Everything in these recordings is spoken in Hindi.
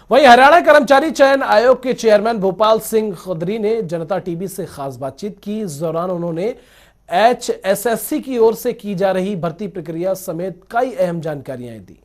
वहीं हरियाणा कर्मचारी चयन आयोग के चेयरमैन भोपाल सिंह खदरी ने जनता टीवी से खास बातचीत की। इस दौरान उन्होंने HSSC की ओर से की जा रही भर्ती प्रक्रिया समेत कई अहम जानकारियां दी।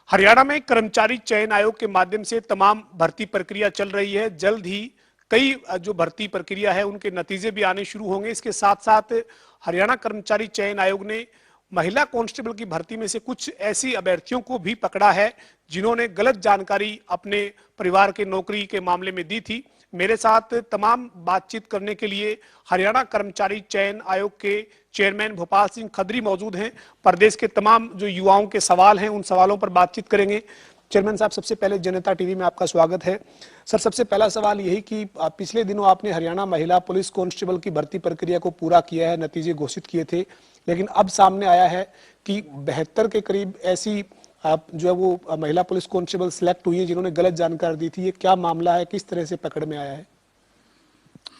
हरियाणा में कर्मचारी चयन आयोग के माध्यम से तमाम भर्ती प्रक्रिया चल रही है। जल्द ही कई जो भर्ती प्रक्रिया है उनके नतीजे भी आने शुरू होंगे। इसके साथ साथ हरियाणा कर्मचारी चयन आयोग ने महिला कांस्टेबल की भर्ती में से कुछ ऐसी अभ्यर्थियों को भी पकड़ा है जिन्होंने गलत जानकारी अपने परिवार के नौकरी के मामले में दी थी। मेरे साथ तमाम बातचीत करने के लिए हरियाणा कर्मचारी चयन आयोग के चेयरमैन भोपाल सिंह खदरी मौजूद हैं। प्रदेश के तमाम जो युवाओं के सवाल हैं उन सवालों पर बातचीत करेंगे। चेयरमैन साहब, सबसे पहले जनता टीवी में आपका स्वागत है। सर, सबसे पहला सवाल यही कि पिछले दिनों आपने हरियाणा महिला पुलिस कांस्टेबल की भर्ती प्रक्रिया को पूरा किया है, नतीजे घोषित किए थे, लेकिन अब सामने आया है कि 72 के करीब ऐसी आप जो है वो महिला पुलिस कांस्टेबल सिलेक्ट हुई है जिन्होंने गलत जानकारी दी थी। ये क्या मामला है, किस तरह से पकड़ में आया है?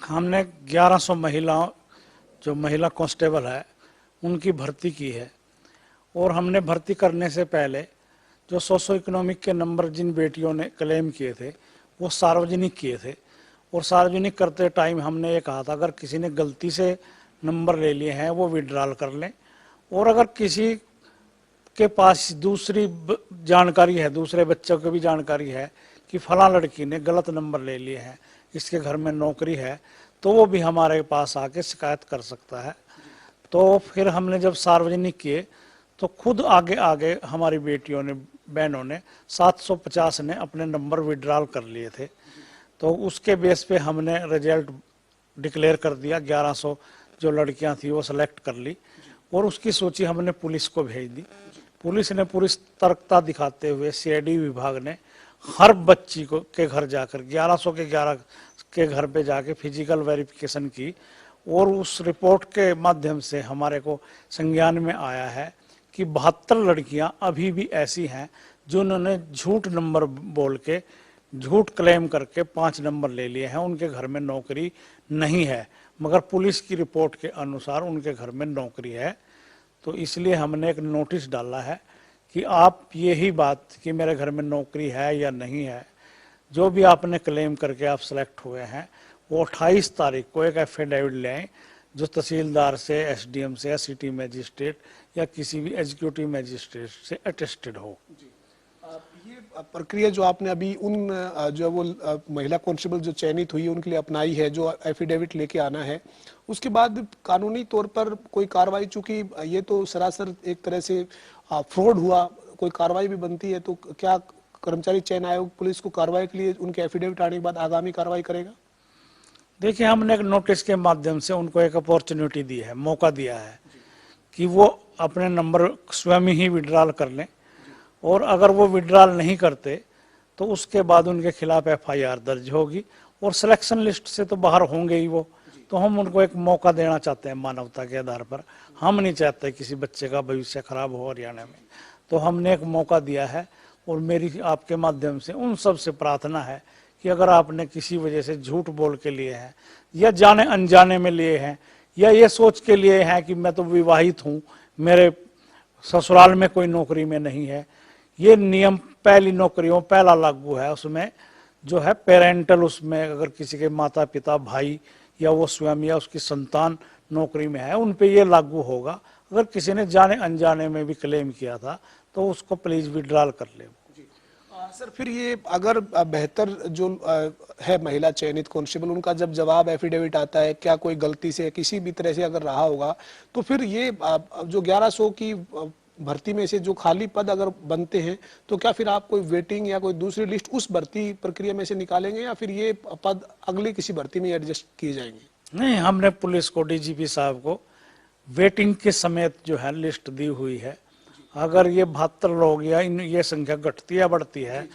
हमने 1100 महिलाओं जो महिला कांस्टेबल है उनकी भर्ती की है और हमने भर्ती करने से पहले जो सोशो इकोनॉमिक के नंबर जिन बेटियों ने क्लेम किए थे वो सार्वजनिक किए थे और सार्वजनिक करते टाइम हमने ये कहा था अगर किसी ने गलती से नंबर ले लिए हैं वो विड्रॉल कर लें, और अगर किसी के पास दूसरी जानकारी है, दूसरे बच्चों की भी जानकारी है कि फला लड़की ने गलत नंबर ले लिए हैं, इसके घर में नौकरी है, तो वो भी हमारे पास आके शिकायत कर सकता है। तो फिर हमने जब सार्वजनिक किए तो खुद आगे आगे हमारी बेटियों ने, बहनों ने 750 ने अपने नंबर विड्रॉल कर लिए थे। तो उसके बेस पे हमने रिजल्ट डिक्लेयर कर दिया। 1100 जो लड़कियां थी वो सिलेक्ट कर ली और उसकी सूची हमने पुलिस को भेज दी। पुलिस ने पूरी सतर्कता दिखाते हुए CID विभाग ने हर बच्ची को के घर जाकर 1100 के 11 के घर पे जाके फिजिकल वेरिफिकेशन की और उस रिपोर्ट के माध्यम से हमारे को संज्ञान में आया है कि 72 लड़कियां अभी भी ऐसी हैं जिन्होंने झूठ नंबर बोल के, झूठ क्लेम करके 5 नंबर ले लिए हैं। उनके घर में नौकरी नहीं है, मगर पुलिस की रिपोर्ट के अनुसार उनके घर में नौकरी है। तो इसलिए हमने एक नोटिस डाला है कि आप यही बात कि मेरे घर में नौकरी है या नहीं है, जो भी आपने क्लेम करके आप सेलेक्ट हुए हैं, वो 28 तारीख को एक एफिडेविट ले आए जो तहसीलदार से, SDM से या सिटी मजिस्ट्रेट या किसी भी एग्जीक्यूटिव मजिस्ट्रेट से अटेस्टेड हो। ये प्रक्रिया जो आपने अभी उन जो वो महिला कांस्टेबल जो चयनित हुई उनके लिए अपनाई है, जो एफिडेविट लेके आना है, उसके बाद कानूनी तौर पर कोई कार्रवाई, चूंकि ये तो सरासर एक तरह से फ्रॉड हुआ, कोई कार्रवाई भी बनती है, तो क्या कर्मचारी चयन आयोग पुलिस को कार्रवाई के लिए उनके एफिडेविट आने के बाद आगामी कार्रवाई करेगा? देखिए, हमने एक नोटिस के माध्यम से उनको एक अपॉर्चुनिटी दी है, मौका दिया है कि वो अपने नंबर स्वयं ही विड्रॉल कर लें, और अगर वो विड्रॉल नहीं करते तो उसके बाद उनके खिलाफ FIR दर्ज होगी और सिलेक्शन लिस्ट से तो बाहर होंगे ही वो। तो हम उनको एक मौका देना चाहते हैं मानवता के आधार पर। हम नहीं चाहते किसी बच्चे का भविष्य खराब हो हरियाणा में, तो हमने एक मौका दिया है। और मेरी आपके माध्यम से उन सब से प्रार्थना है कि अगर आपने किसी वजह से झूठ बोल के लिए हैं या जाने अनजाने में लिए हैं या ये सोच के लिए हैं कि मैं तो विवाहित हूँ, मेरे ससुराल में कोई नौकरी में नहीं है, ये नियम पहली नौकरियों पहला लागू है, उसमें जो है पेरेंटल, उसमें अगर किसी के माता पिता, भाई या वो स्वयं या उसकी संतान नौकरी में है, उन पे ये लागू होगा। अगर किसी ने जाने अनजाने में भी क्लेम किया था तो उसको प्लीज विड्रॉल कर ले। सर, फिर ये अगर बेहतर जो है महिला चयनित कांस्टेबल, उनका जब जवाब एफिडेविट आता है, क्या कोई गलती से किसी भी तरह से अगर रहा होगा, तो फिर ये जो 1100 की भर्ती में से जो खाली पद अगर बनते हैं, तो क्या फिर आप कोई वेटिंग या कोई दूसरी लिस्ट उस भर्ती प्रक्रिया में से निकालेंगे या फिर ये पद अगली किसी भर्ती में एडजस्ट किए जाएंगे? नहीं, हमने पुलिस को, DGP साहब को वेटिंग के समेत जो है लिस्ट दी हुई है। अगर ये 72 लोग या ये संख्या घटती या बढ़ती है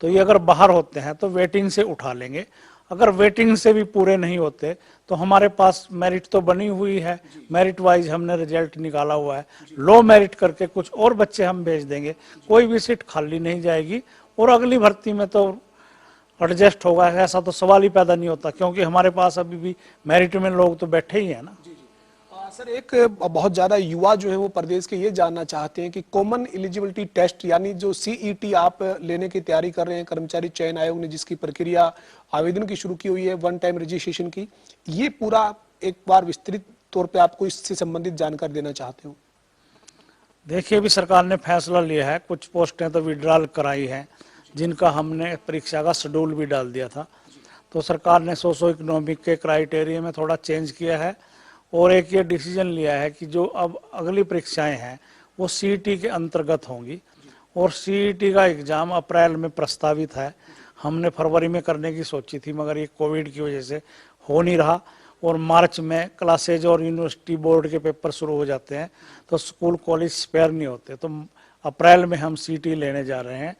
तो ये अगर बाहर होते हैं तो वेटिंग से उठा लेंगे। अगर वेटिंग से भी पूरे नहीं होते तो हमारे पास मेरिट तो बनी हुई है, मेरिट वाइज हमने रिजल्ट निकाला हुआ है। लो मेरिट करके कुछ और बच्चे हम भेज देंगे, कोई भी सीट खाली नहीं जाएगी और अगली भर्ती में तो एडजस्ट होगा। ऐसा तो सवाल ही पैदा नहीं होता, क्योंकि हमारे पास अभी भी मेरिट में लोग तो बैठे ही है ना। सर एक बहुत ज्यादा युवा जो है वो प्रदेश के ये जानना चाहते हैं कि कॉमन एलिजिबिलिटी टेस्ट यानी जो सीईटी आप लेने की तैयारी कर रहे हैं, कर्मचारी चयन आयोग ने जिसकी प्रक्रिया आवेदन की शुरू की हुई है, वन टाइम रजिस्ट्रेशन की, ये पूरा एक बार विस्तृत तौर पे आपको इससे संबंधित जानकारी देना चाहते हो। देखिए, अभी सरकार ने फैसला लिया है, कुछ पोस्टें तो विड्रॉल कराई हैं जिनका हमने परीक्षा का शेड्यूल भी डाल दिया था। तो सरकार ने सोशो इकोनॉमिक के क्राइटेरिया में थोड़ा चेंज किया है और एक ये डिसीजन लिया है कि जो अब अगली परीक्षाएं हैं वो सीईटी के अंतर्गत होंगी और सीईटी का एग्ज़ाम अप्रैल में प्रस्तावित है। हमने फरवरी में करने की सोची थी मगर ये कोविड की वजह से हो नहीं रहा और मार्च में क्लासेज और यूनिवर्सिटी बोर्ड के पेपर शुरू हो जाते हैं तो स्कूल कॉलेज स्पेयर नहीं होते, तो अप्रैल में हम सीईटी लेने जा रहे हैं।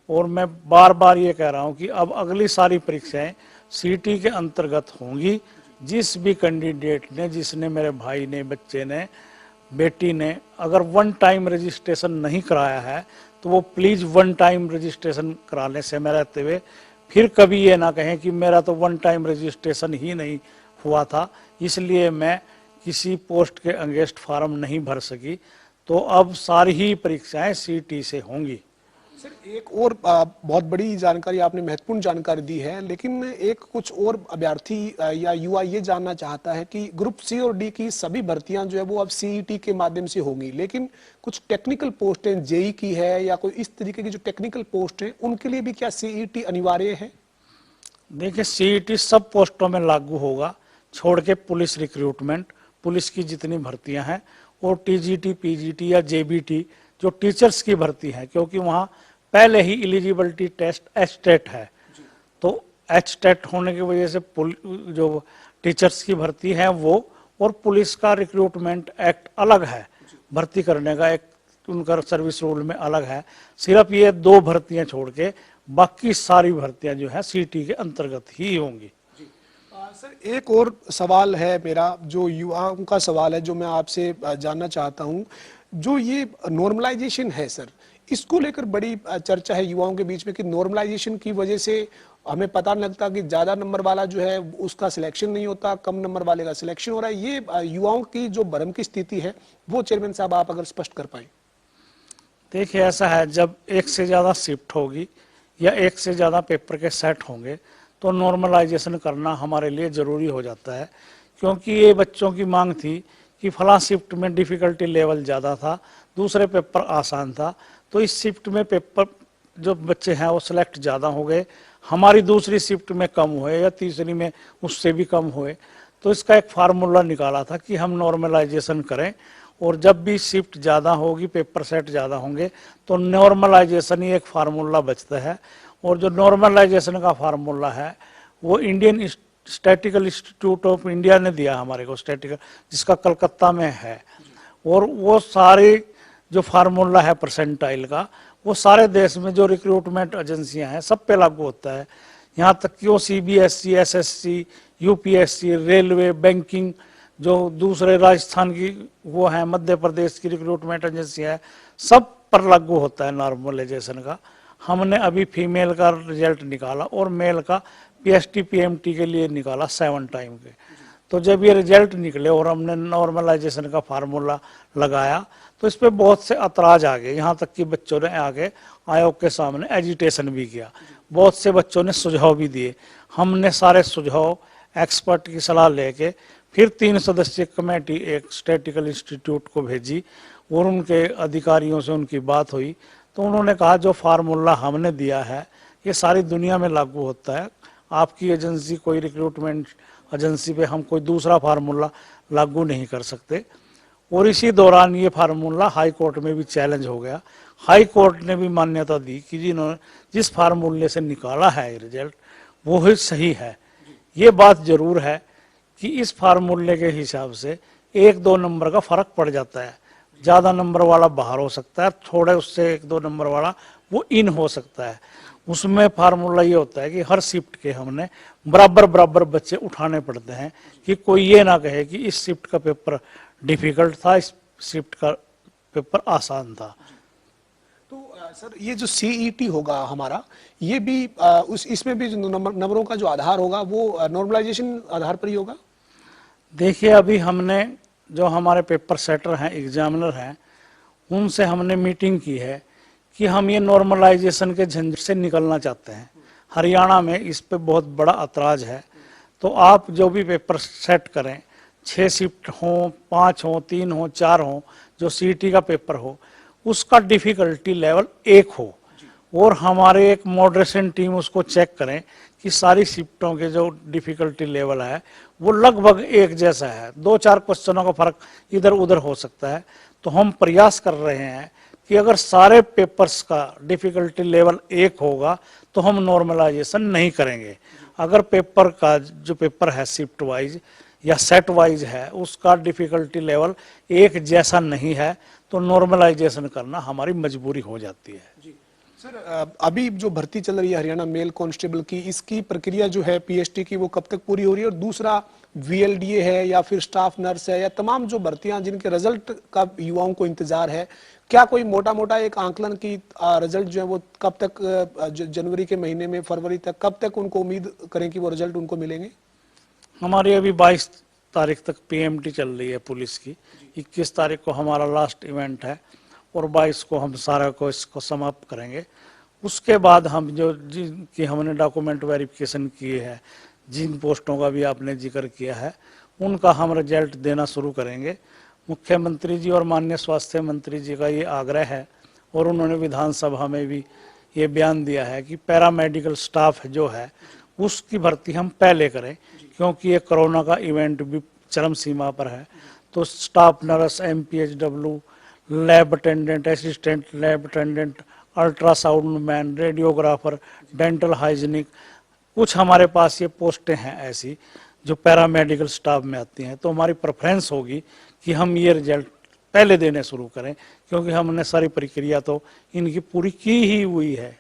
और मैं बार बार ये कह रहा हूँ कि अब अगली सारी परीक्षाएं सीईटी के अंतर्गत होंगी। जिस भी कैंडिडेट ने, जिसने, मेरे भाई ने, बच्चे ने, बेटी ने अगर वन टाइम रजिस्ट्रेशन नहीं कराया है तो वो प्लीज़ वन टाइम रजिस्ट्रेशन कराने से में रहते हुए फिर कभी ये ना कहें कि मेरा तो वन टाइम रजिस्ट्रेशन ही नहीं हुआ था इसलिए मैं किसी पोस्ट के अगेंस्ट फार्म नहीं भर सकी। तो अब सारी ही परीक्षाएं सीईटी से होंगी। सर एक और बहुत बड़ी जानकारी आपने, महत्वपूर्ण जानकारी दी है, लेकिन एक कुछ और अभ्यर्थी या युवा ये जानना चाहता है कि ग्रुप सी और डी की सभी भर्तियां जो है वो अब सीईटी के माध्यम से होंगी, लेकिन कुछ टेक्निकल पोस्टें जेई की है या कोई इस तरीके की जो टेक्निकल पोस्ट है उनके लिए भी क्या सीईटी अनिवार्य है? देखिए, सीईटी सब पोस्टों में लागू होगा छोड़ के पुलिस रिक्रूटमेंट, पुलिस की जितनी भर्तियां हैं और टीजीटी, पीजीटी या जेबीटी जो टीचर्स की भर्ती है, क्योंकि वहाँ पहले ही एलिजिबिलिटी टेस्ट एचटेट है, तो एचटेट होने की वजह से जो टीचर्स की भर्ती है वो और पुलिस का रिक्रूटमेंट एक्ट अलग है, भर्ती करने का एक उनका सर्विस रूल में अलग है। सिर्फ ये दो भर्तियां छोड़ के बाकी सारी भर्तियां जो है सीईटी के अंतर्गत ही होंगी। सर एक और सवाल है मेरा, जो युवाओं का सवाल है, जो मैं आपसे जानना चाहता हूं। जो ये नॉर्मलाइजेशन है सर, इसको लेकर बड़ी चर्चा है युवाओं के बीच में कि नॉर्मलाइजेशन की वजह से हमें पता नहीं लगता कि ज्यादा नंबर वाला जो है उसका सिलेक्शन नहीं होता, कम नंबर वाले का सिलेक्शन हो रहा है। ये युवाओं की जो भ्रम की स्थिति है वो चेयरमैन साहब आप अगर स्पष्ट कर पाए। देखिए, ऐसा है, जब एक से ज़्यादा शिफ्ट होगी या एक से ज़्यादा पेपर के सेट होंगे तो नॉर्मलाइजेशन करना हमारे लिए ज़रूरी हो जाता है, क्योंकि ये बच्चों की मांग थी कि फला शिफ्ट में डिफ़िकल्टी लेवल ज़्यादा था, दूसरे पेपर आसान था, तो इस शिफ्ट में पेपर जो बच्चे हैं वो सिलेक्ट ज़्यादा हो गए, हमारी दूसरी शिफ्ट में कम हुए या तीसरी में उससे भी कम हुए। तो इसका एक फार्मूला निकाला था कि हम नॉर्मलाइजेशन करें और जब भी शिफ्ट ज़्यादा होगी, पेपर सेट ज़्यादा होंगे तो नॉर्मलाइजेशन ही एक फार्मूला बचता है। और जो नॉर्मलाइजेशन का फार्मूला है वो Indian statistical institute of India ने दिया हमारे को, स्टैटिकल, जिसका कलकत्ता में है। और वो सारे जो फार्मूला है परसेंटाइल का, वो सारे देश में जो रिक्रूटमेंट एजेंसियां हैं सब पे लागू होता है। यहाँ तक कि वो CBSE, SSC, UPSC, railway, banking, जो दूसरे राजस्थान की वो है, मध्य प्रदेश की रिक्रूटमेंट एजेंसी है, सब पर लागू होता है नॉर्मलाइजेशन का। हमने अभी फीमेल का रिजल्ट निकाला और मेल का पीएसटी पीएमटी के लिए निकाला 7 टाइम के। तो जब ये रिजल्ट निकले और हमने नॉर्मलाइजेशन का फार्मूला लगाया तो इस पर बहुत से एतराज आ गए, यहाँ तक कि बच्चों ने आगे आयोग के सामने एजिटेशन भी किया, बहुत से बच्चों ने सुझाव भी दिए। हमने सारे सुझाव एक्सपर्ट की सलाह लेके फिर 3 सदस्यीय कमेटी एक स्टैटिकल इंस्टीट्यूट को भेजी और उनके अधिकारियों से उनकी बात हुई तो उन्होंने कहा जो फार्मूला हमने दिया है ये सारी दुनिया में लागू होता है, आपकी एजेंसी कोई रिक्रूटमेंट एजेंसी पे हम कोई दूसरा फार्मूला लागू नहीं कर सकते। और इसी दौरान ये फार्मूला हाई कोर्ट में भी चैलेंज हो गया। हाई कोर्ट ने भी मान्यता दी कि जिन्होंने जिस फार्मूले से निकाला है रिजल्ट वो ही सही है। ये बात जरूर है कि इस फार्मूले के हिसाब से 1-2 नंबर का फर्क पड़ जाता है, ज़्यादा नंबर वाला बाहर हो सकता है, थोड़े उससे 1-2 नंबर वाला वो इन हो सकता है। उसमें फार्मूला ये होता है कि हर शिफ्ट के हमने बराबर बराबर बच्चे उठाने पड़ते हैं कि कोई ये ना कहे कि इस शिफ्ट का पेपर डिफिकल्ट था, इस शिफ्ट का पेपर आसान था। तो सर ये जो सीईटी होगा हमारा, ये भी इसमें भी जो नंबरों का जो आधार होगा वो नॉर्मलाइजेशन आधार पर ही होगा? देखिए, अभी हमने जो हमारे पेपर सेटर हैं, एग्जामिनर हैं, उनसे हमने मीटिंग की है कि हम ये नॉर्मलाइजेशन के झंझट से निकलना चाहते हैं। हरियाणा में इस पे बहुत बड़ा ऐतराज है। तो आप जो भी पेपर सेट करें, 6 शिफ्ट हो, 5 हो, 3 हो, 4 हो, जो सीईटी का पेपर हो, उसका डिफिकल्टी लेवल 1 हो, और हमारे एक मॉडरेशन टीम उसको चेक करें कि सारी शिफ्टों के जो डिफिकल्टी लेवल है वो लगभग एक जैसा है। 2-4 क्वेश्चनों का फर्क इधर उधर हो सकता है। तो हम प्रयास कर रहे हैं कि अगर सारे पेपर्स का डिफिकल्टी लेवल 1 होगा तो हम नॉर्मलाइजेशन नहीं करेंगे। अगर पेपर का जो पेपर है शिफ्ट वाइज या सेट वाइज है उसका डिफिकल्टी लेवल 1 जैसा नहीं है तो नॉर्मलाइजेशन करना हमारी मजबूरी हो जाती है। जी सर, अभी जो भर्ती चल रही है हरियाणा मेल कांस्टेबल की, इसकी प्रक्रिया जो है पीएसटी की वो कब तक पूरी हो रही है? और दूसरा वीएलडीए है या फिर स्टाफ नर्स है या तमाम जो भर्तियां जिनके रिजल्ट का युवाओं को इंतजार है, क्या कोई मोटा मोटा एक आंकलन की रिजल्ट जो है वो कब तक, जनवरी के महीने में, फरवरी तक, कब तक उनको उम्मीद करें कि वो रिजल्ट उनको मिलेंगे? हमारी अभी 22 तारीख तक पीएमटी चल रही है पुलिस की। 21 तारीख को हमारा लास्ट इवेंट है और 22 को हम सारा को इसको समाप्त करेंगे। उसके बाद हम जो जिनकी हमने डॉक्यूमेंट वेरिफिकेशन किए हैं, जिन पोस्टों का भी आपने जिक्र किया है, उनका हम रिजल्ट देना शुरू करेंगे। मुख्यमंत्री जी और माननीय स्वास्थ्य मंत्री जी का ये आग्रह है और उन्होंने विधानसभा में भी ये बयान दिया है कि पैरामेडिकल स्टाफ जो है उसकी भर्ती हम पहले करें, क्योंकि ये कोरोना का इवेंट भी चरम सीमा पर है। तो staff nurse, MPHW, lab attendant, assistant lab attendant, ultrasound man, radiographer, dental hygienic, कुछ हमारे पास ये पोस्टें हैं ऐसी जो पैरामेडिकल स्टाफ में आती हैं। तो हमारी प्रेफरेंस होगी कि हम ये रिजल्ट पहले देने शुरू करें, क्योंकि हमने सारी प्रक्रिया तो इनकी पूरी की ही हुई है।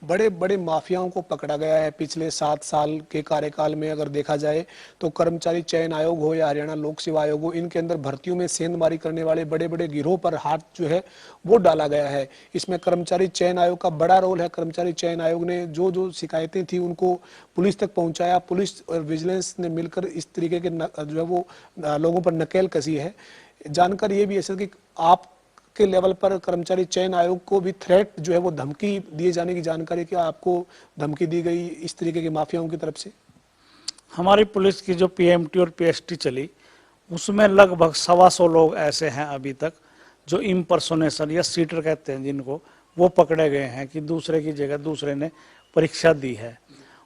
बड़े बड़े माफियाओं को पकड़ा गया है पिछले 7 साल के कार्यकाल में। अगर देखा जाए तो कर्मचारी चयन आयोग हो या हरियाणा लोक सेवा आयोग हो, इनके अंदर भर्तियों में सेंधमारी करने वाले बड़े बड़े गिरोह पर हाथ जो है वो डाला गया है। इसमें कर्मचारी चयन आयोग का बड़ा रोल है। कर्मचारी चयन आयोग ने जो जो शिकायतें थी उनको पुलिस तक पहुंचाया। पुलिस और विजिलेंस ने मिलकर इस तरीके के जो है वो लोगों पर नकेल कसी है। जानकर ये भी है कि आप के लेवल पर कर्मचारी चयन आयोग को भी थ्रेट जो है वो धमकी दिए जाने की जानकारी, कि आपको धमकी दी गई इस तरीके के माफियाओं की तरफ से? हमारी पुलिस की जो पीएमटी और पीएसटी चली उसमें लगभग 125 लोग ऐसे हैं अभी तक जो इम्पर्सोनेशन या सीटर कहते हैं जिनको, वो पकड़े गए हैं कि दूसरे की जगह दूसरे ने परीक्षा दी है।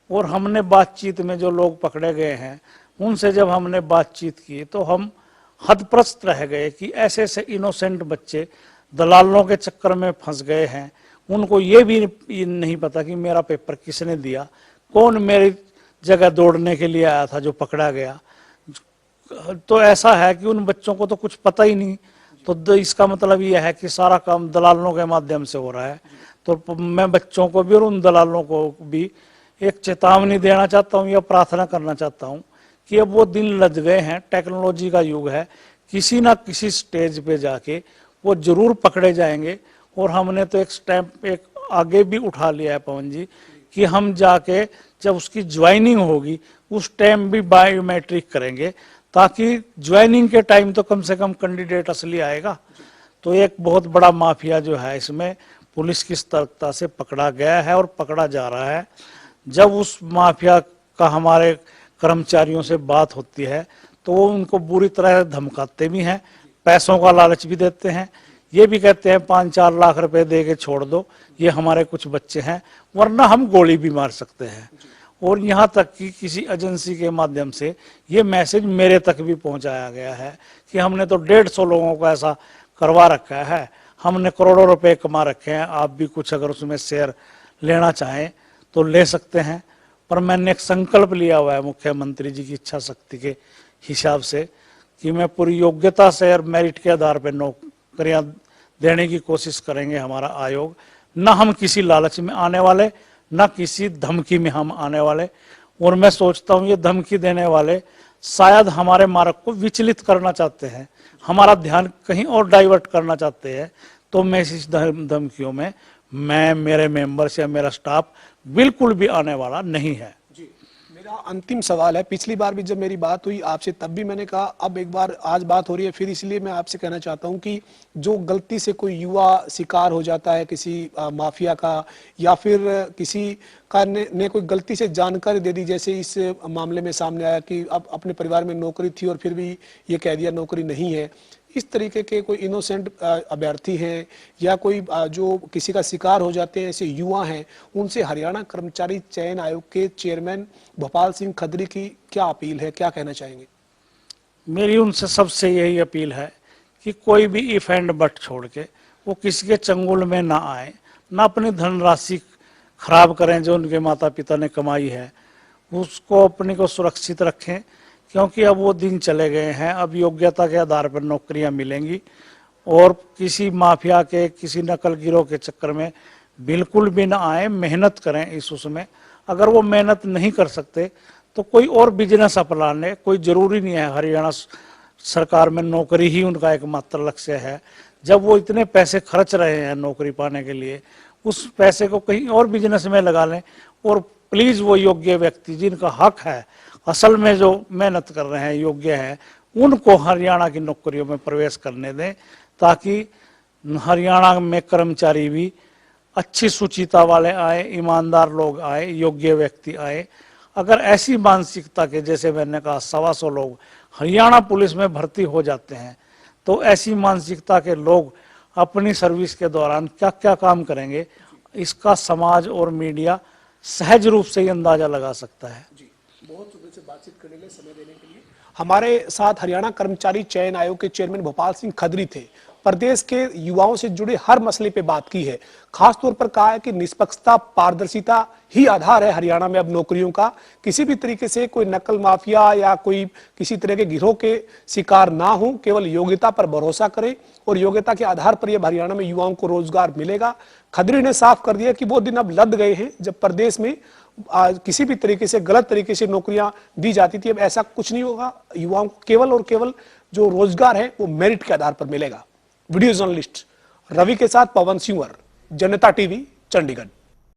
और हमने बातचीत में जो लोग पकड़े गए हैं उनसे जब हमने बातचीत की तो हम हतप्रस्त रह गए कि ऐसे ऐसे इनोसेंट बच्चे दलालों के चक्कर में फंस गए हैं। उनको ये भी नहीं पता कि मेरा पेपर किसने दिया, कौन मेरी जगह दौड़ने के लिए आया था जो पकड़ा गया। तो ऐसा है कि उन बच्चों को तो कुछ पता ही नहीं। तो इसका मतलब यह है कि सारा काम दलालों के माध्यम से हो रहा है। तो मैं बच्चों को भी और उन दलालों को भी एक चेतावनी देना चाहता हूँ या प्रार्थना करना चाहता हूँ कि अब वो दिन लद गए हैं। टेक्नोलॉजी का युग है, किसी ना किसी स्टेज पे जाके वो जरूर पकड़े जाएंगे। और हमने तो एक स्टेप एक आगे भी उठा लिया है पवन जी, कि हम जाके जब उसकी ज्वाइनिंग होगी उस टाइम भी बायोमेट्रिक करेंगे, ताकि ज्वाइनिंग के टाइम तो कम से कम कैंडिडेट असली आएगा। तो एक बहुत बड़ा माफिया जो है इसमें पुलिस की सतर्कता से पकड़ा गया है और पकड़ा जा रहा है। जब उस माफिया का हमारे कर्मचारियों से बात होती है तो वो उनको बुरी तरह धमकाते भी हैं, पैसों का लालच भी देते हैं। ये भी कहते हैं 5-4 लाख रुपए दे के छोड़ दो, ये हमारे कुछ बच्चे हैं, वरना हम गोली भी मार सकते हैं। और यहाँ तक कि किसी एजेंसी के माध्यम से ये मैसेज मेरे तक भी पहुँचाया गया है कि हमने तो 150 लोगों को ऐसा करवा रखा है, हमने करोड़ों रुपए कमा रखे हैं, आप भी कुछ अगर उसमें शेयर लेना चाहें तो ले सकते हैं। पर मैंने एक संकल्प लिया हुआ है मुख्यमंत्री जी की इच्छा शक्ति के हिसाब से कि मैं पूरी योग्यता से और मेरिट के आधार पर नौकरियां देने की कोशिश करेंगे हमारा आयोग। ना हम किसी लालच में आने वाले, ना किसी धमकी में हम आने वाले। और मैं सोचता हूँ ये धमकी देने वाले शायद हमारे मार्ग को विचलित करना चाहते हैं, हमारा ध्यान कहीं और डाइवर्ट करना चाहते हैं। तो मैं इस धमकियों में मेरे मेंबर्स या मेरा स्टाफ बिल्कुल भी आने वाला नहीं है। जी, मेरा अंतिम सवाल है, पिछली बार भी जब मेरी बात हुई आपसे तब भी मैंने कहा, अब एक बार आज बात हो रही है फिर, इसलिए मैं आपसे कहना चाहता हूं कि जो गलती से कोई युवा शिकार हो जाता है किसी माफिया का, या फिर किसी का ने कोई गलती से जानकारी दे दी, जैसे इस मामले में सामने आया कि अब अपने परिवार में नौकरी थी और फिर भी ये कह दिया नौकरी नहीं है, इस तरीके के कोई इनोसेंट अभ्यर्थी हैं या कोई जो किसी का शिकार हो जाते हैं ऐसे युवा हैं, उनसे हरियाणा कर्मचारी चयन आयोग के चेयरमैन भोपाल सिंह खदरी की क्या अपील है, क्या कहना चाहेंगे? मेरी उनसे सबसे यही अपील है कि कोई भी इफ एंड बट छोड़ के वो किसी के चंगुल में ना आए, ना अपनी धनराशि खराब करें जो उनके माता पिता ने कमाई है, उसको अपने को सुरक्षित रखें, क्योंकि अब वो दिन चले गए हैं। अब योग्यता के आधार पर नौकरियां मिलेंगी और किसी माफिया के, किसी नकल गिरोह के चक्कर में बिल्कुल भी ना आए, मेहनत करें इस उसमें। अगर वो मेहनत नहीं कर सकते तो कोई और बिजनेस अपना लें, कोई ज़रूरी नहीं है हरियाणा सरकार में नौकरी ही उनका एकमात्र लक्ष्य है। जब वो इतने पैसे खर्च रहे हैं नौकरी पाने के लिए, उस पैसे को कहीं और बिजनेस में लगा लें। और प्लीज़ वो योग्य व्यक्ति जिनका हक है, असल में जो मेहनत कर रहे हैं, योग्य हैं, उनको हरियाणा की नौकरियों में प्रवेश करने दें, ताकि हरियाणा में कर्मचारी भी अच्छी सुचिता वाले आए, ईमानदार लोग आए, योग्य व्यक्ति आए। अगर ऐसी मानसिकता के, जैसे मैंने कहा 125 लोग हरियाणा पुलिस में भर्ती हो जाते हैं, तो ऐसी मानसिकता के लोग अपनी सर्विस के दौरान क्या क्या काम करेंगे, इसका समाज और मीडिया सहज रूप से ही अंदाजा लगा सकता है। बहुत सुबह से बातचीत करने के लिए, समय देने के लिए। हमारे साथ हरियाणा कर्मचारी चयन आयोग के चेयरमैन भोपाल सिंह खदरी थे। प्रदेश के युवाओं से जुड़े हर मसले पे बात की है, खासतौर पर कहा है कि निष्पक्षता, पारदर्शिता ही आधार है हरियाणा में अब नौकरियों का। किसी भी तरीके से कोई नकल माफिया या कोई किसी तरह के गिरोह के शिकार ना हो, केवल योग्यता पर भरोसा करें और योग्यता के आधार पर यह हरियाणा में युवाओं को रोजगार मिलेगा। खदरी ने साफ कर दिया कि वो दिन अब लद गए हैं जब प्रदेश में किसी भी तरीके से गलत तरीके से नौकरियां दी जाती थी। अब ऐसा कुछ नहीं होगा, युवाओं को केवल और केवल जो रोजगार है वो मेरिट के आधार पर मिलेगा। वीडियो जर्नलिस्ट रवि के साथ पवन सिंह, जनता टीवी, चंडीगढ़।